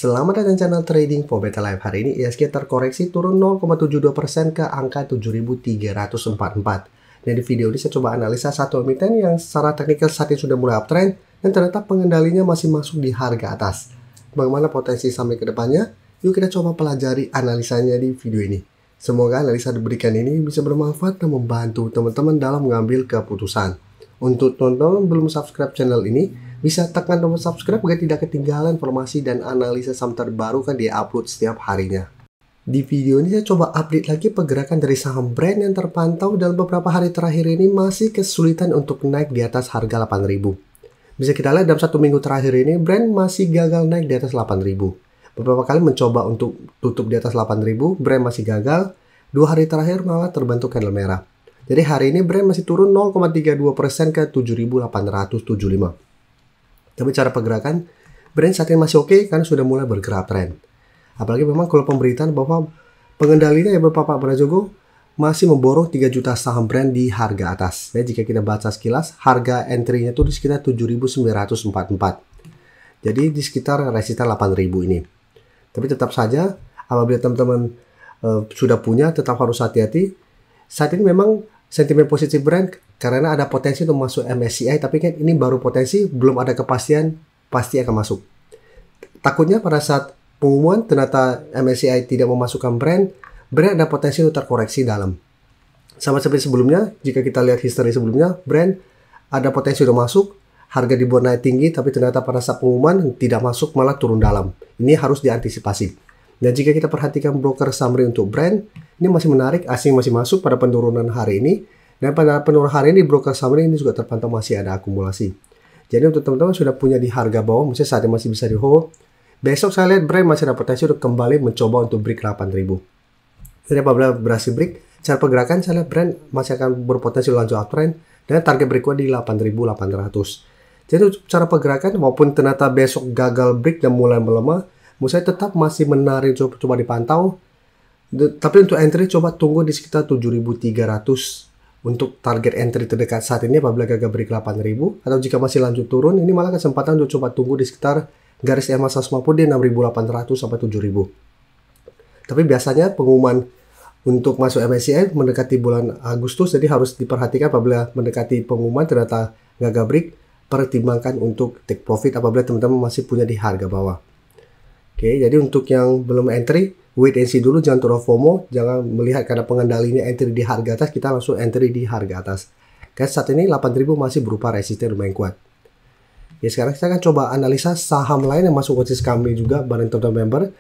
Selamat datang channel Trading for Better Life. Hari ini IHSG terkoreksi turun 0,72% ke angka 7.344. Dan di video ini saya coba analisa satu emiten yang secara teknikal saat ini sudah mulai uptrend dan ternyata pengendalinya masih masuk di harga atas. Bagaimana potensi sampai ke depannya? Yuk kita coba pelajari analisanya di video ini. Semoga analisa diberikan ini bisa bermanfaat dan membantu teman-teman dalam mengambil keputusan. Untuk teman-teman belum subscribe channel ini, bisa tekan tombol subscribe agar tidak ketinggalan informasi dan analisa saham terbaru kan dia upload setiap harinya. Di video ini saya coba update lagi pergerakan dari saham brand yang terpantau dalam beberapa hari terakhir ini masih kesulitan untuk naik di atas harga 8.000. Bisa kita lihat dalam satu minggu terakhir ini brand masih gagal naik di atas 8.000. Beberapa kali mencoba untuk tutup di atas 8.000, brand masih gagal. 2 hari terakhir malah terbentuk candle merah. Jadi hari ini brand masih turun 0,32% ke 7.875. Tapi cara pergerakan brand saat ini masih oke karena sudah mulai bergerak tren. Apalagi memang kalau pemberitaan bahwa pengendalinya yang Bapak Prajogo masih memborong 3 juta saham brand di harga atas. Jadi jika kita baca sekilas, harga entry-nya itu di sekitar 7.944. Jadi di sekitar resisten 8.000 ini. Tapi tetap saja apabila teman-teman sudah punya tetap harus hati-hati. Saat ini memang sentimen positif brand karena ada potensi untuk masuk MSCI, tapi kan ini baru potensi, belum ada kepastian pasti akan masuk. Takutnya pada saat pengumuman ternyata MSCI tidak memasukkan brand ada potensi untuk terkoreksi dalam. Sama seperti sebelumnya, jika kita lihat history sebelumnya, brand ada potensi untuk masuk, harga dibuat naik tinggi, tapi ternyata pada saat pengumuman tidak masuk malah turun dalam. Ini harus diantisipasi. Dan jika kita perhatikan broker summary untuk brand, ini masih menarik, asing masih masuk pada penurunan hari ini. Dan pada penurunan hari ini, broker summary ini juga terpantau masih ada akumulasi. Jadi untuk teman-teman sudah punya di harga bawah, mungkin saat ini masih bisa di hold. Besok saya lihat brand masih ada potensi untuk kembali mencoba untuk break 8.000. Jadi apabila berhasil break, cara pergerakan saya lihat brand masih akan berpotensi lanjut uptrend. Dan target berikutnya di 8.800. Jadi cara pergerakan, walaupun ternyata besok gagal break dan mulai melemah, menurut saya tetap masih menarik coba dipantau. Tapi untuk entry coba tunggu di sekitar 7.300 untuk target entry terdekat saat ini apabila gagal break 8.000, atau jika masih lanjut turun ini malah kesempatan untuk coba tunggu di sekitar garis EMA 150 di 6.800 sampai 7.000. Tapi biasanya pengumuman untuk masuk MSCI mendekati bulan Agustus, jadi harus diperhatikan apabila mendekati pengumuman ternyata gagal break, pertimbangkan untuk take profit apabila teman-teman masih punya di harga bawah. Oke, jadi untuk yang belum entry, wait and see dulu, jangan turun FOMO, jangan melihat karena pengendalinya entry di harga atas, kita langsung entry di harga atas. Karena saat ini 8.000 masih berupa resisten lumayan kuat. Ya, sekarang kita akan coba analisa saham lain yang masuk watchlist kami juga bareng teman-teman member.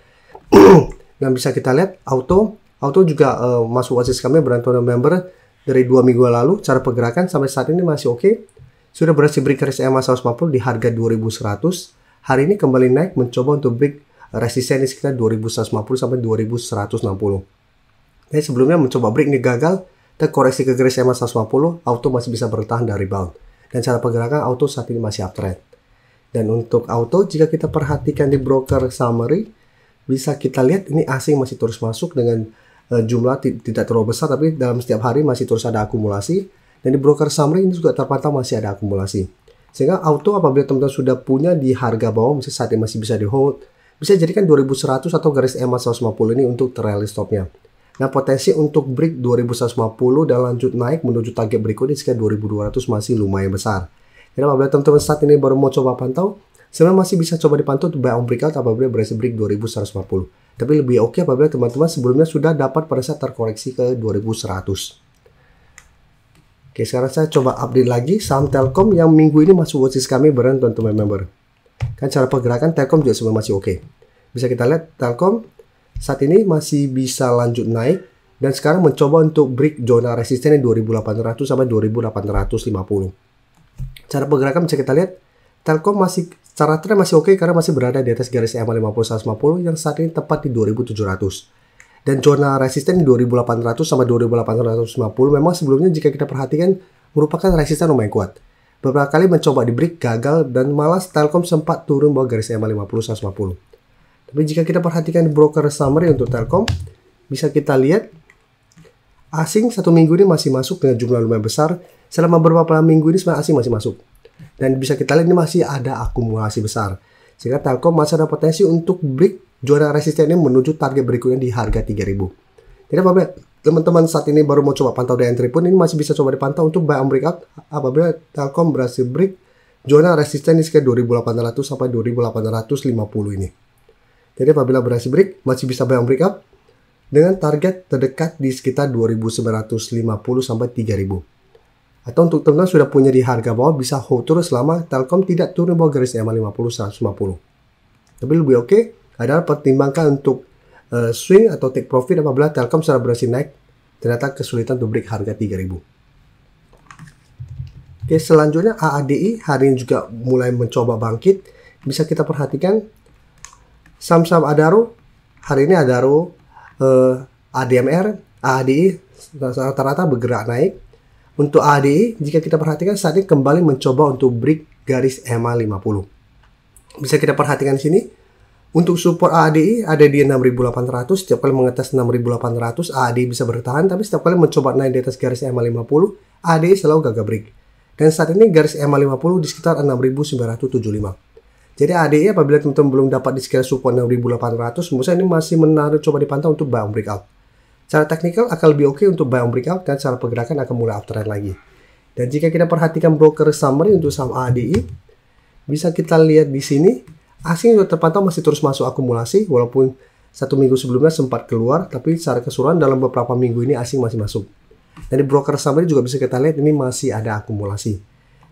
Dan bisa kita lihat auto juga masuk watchlist kami bareng teman-teman member dari 2 minggu lalu. Cara pergerakan sampai saat ini masih oke. Sudah berhasil break garis EMA 150 di harga 2.100. Hari ini kembali naik mencoba untuk break resisten di sekitar 2.150 sampai 2.160. Jadi sebelumnya mencoba break ini gagal, terkoreksi ke garis EMA 150, auto masih bisa bertahan dari rebound. Dan cara pergerakan auto saat ini masih uptrend. Dan untuk auto, jika kita perhatikan di broker summary, bisa kita lihat ini asing masih terus masuk dengan jumlah tidak terlalu besar, tapi dalam setiap hari masih terus ada akumulasi. Dan di broker summary ini juga terpantau masih ada akumulasi. Sehingga auto apabila teman-teman sudah punya di harga bawah, misalnya saat ini masih bisa di hold, bisa jadikan 2.100 atau garis EMA 150 ini untuk trailing stopnya. Nah, potensi untuk break 2.150 dan lanjut naik menuju target berikutnya sekitar 2.200 masih lumayan besar. Jadi apabila teman-teman saat ini baru mau coba pantau, sebenarnya masih bisa coba dipantau untuk buy on breakout apabila berhasil break 2.150. Tapi lebih oke apabila teman-teman sebelumnya sudah dapat pada saat terkoreksi ke 2.100. Oke, sekarang saya coba update lagi saham Telkom yang minggu ini masuk watchlist kami bareng teman-teman member. Kan cara pergerakan Telkom juga sebenarnya masih oke. Bisa kita lihat Telkom saat ini masih bisa lanjut naik dan sekarang mencoba untuk break zona resistennya 2.800 sampai 2.850. Cara pergerakan bisa kita lihat Telkom masih secara tren masih oke karena masih berada di atas garis EMA 50 150 yang saat ini tepat di 2.700. Dan zona resisten di 2.800 sampai 2.850 memang sebelumnya jika kita perhatikan merupakan resisten lumayan kuat. Beberapa kali mencoba di break gagal dan malah Telkom sempat turun bawah garis EMA 50 150. Tapi jika kita perhatikan di broker summary untuk Telkom, bisa kita lihat asing satu minggu ini masih masuk dengan jumlah lumayan besar. Selama beberapa minggu ini sebenarnya asing masih masuk. Dan bisa kita lihat ini masih ada akumulasi besar. Sehingga Telkom masih ada potensi untuk break zona resisten ini menuju target berikutnya di harga 3000. Jadi apabila teman-teman saat ini baru mau coba pantau di entry pun, ini masih bisa coba dipantau untuk buy on breakout apabila Telkom berhasil break zona resisten di sekitar 2800 sampai 2850 ini. Jadi apabila berhasil break, masih bisa buy on breakout dengan target terdekat di sekitar 2950 sampai 3000. Atau untuk teman-teman sudah punya di harga bawah, bisa hold terus selama Telkom tidak turun bawah garis EMA 50 150. Tapi lebih oke adalah pertimbangkan untuk swing atau take profit apabila Telkom sudah berhasil naik, ternyata kesulitan untuk break harga 3000. Oke, selanjutnya AADI hari ini juga mulai mencoba bangkit. Bisa kita perhatikan saham-saham Adaro. Hari ini Adaro, ADMR, AADI rata-rata bergerak naik. Untuk AADI, jika kita perhatikan saat ini kembali mencoba untuk break garis EMA 50. Bisa kita perhatikan di sini. Untuk support AADI ada di 6.800. Setiap kali mengetes 6.800, AADI bisa bertahan. Tapi setiap kali mencoba naik di atas garis EMA 50, AADI selalu gagal break. Dan saat ini garis EMA 50 di sekitar 6.975. Jadi ADI apabila teman-teman belum dapat di sekitar support 6.800, menurut saya ini masih menarik coba dipantau untuk buy on breakout. Secara teknikal akan lebih oke untuk buy on breakout dan secara pergerakan akan mulai uptrend lagi. Dan jika kita perhatikan broker summary untuk saham ADI, bisa kita lihat di sini asing yang terpantau masih terus masuk akumulasi walaupun satu minggu sebelumnya sempat keluar, tapi secara keseluruhan dalam beberapa minggu ini asing masih masuk. Dan di broker summary juga bisa kita lihat ini masih ada akumulasi.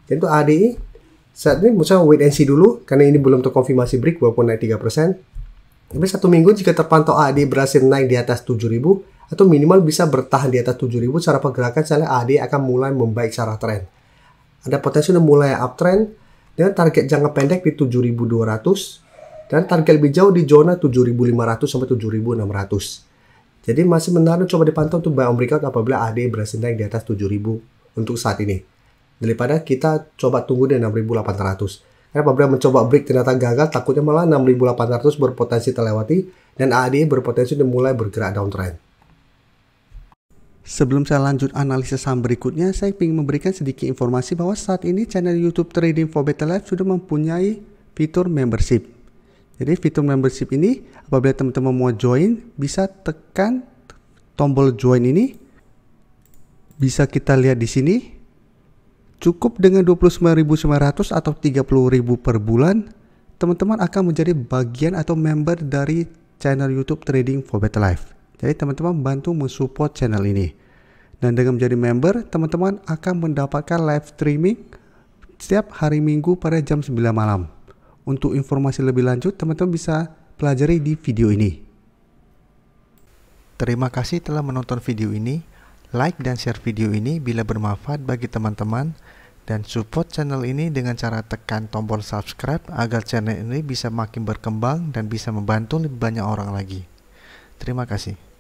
Dan untuk ADI saat ini misalnya wait and see dulu karena ini belum terkonfirmasi break walaupun naik 3%. Tapi satu minggu jika terpantau ADI berhasil naik di atas 7000 atau minimal bisa bertahan di atas 7000, secara pergerakan saya lihat ADI akan mulai membaik secara tren. Ada potensi untuk mulai uptrend dengan target jangka pendek di 7200 dan target lebih jauh di zona 7500 sampai 7600. Jadi masih menarik coba dipantau untuk buy on breakout apabila ADI berhasil naik di atas 7000 untuk saat ini. Daripada kita coba tunggu di 6800. Karena apabila mencoba break ternyata gagal, takutnya malah 6800 berpotensi terlewati dan ADI berpotensi untuk mulai bergerak downtrend. Sebelum saya lanjut analisis saham berikutnya, saya ingin memberikan sedikit informasi bahwa saat ini channel YouTube Trading for Better Life sudah mempunyai fitur membership. Jadi fitur membership ini apabila teman-teman mau join bisa tekan tombol join ini. Bisa kita lihat di sini. Cukup dengan 29.900 atau 30.000 per bulan, teman-teman akan menjadi bagian atau member dari channel YouTube Trading for Better Life. Jadi teman-teman bantu mensupport channel ini. Dan dengan menjadi member, teman-teman akan mendapatkan live streaming setiap hari Minggu pada jam 9 malam. Untuk informasi lebih lanjut, teman-teman bisa pelajari di video ini. Terima kasih telah menonton video ini. Like dan share video ini bila bermanfaat bagi teman-teman. Dan support channel ini dengan cara tekan tombol subscribe agar channel ini bisa makin berkembang dan bisa membantu lebih banyak orang lagi. Terima kasih.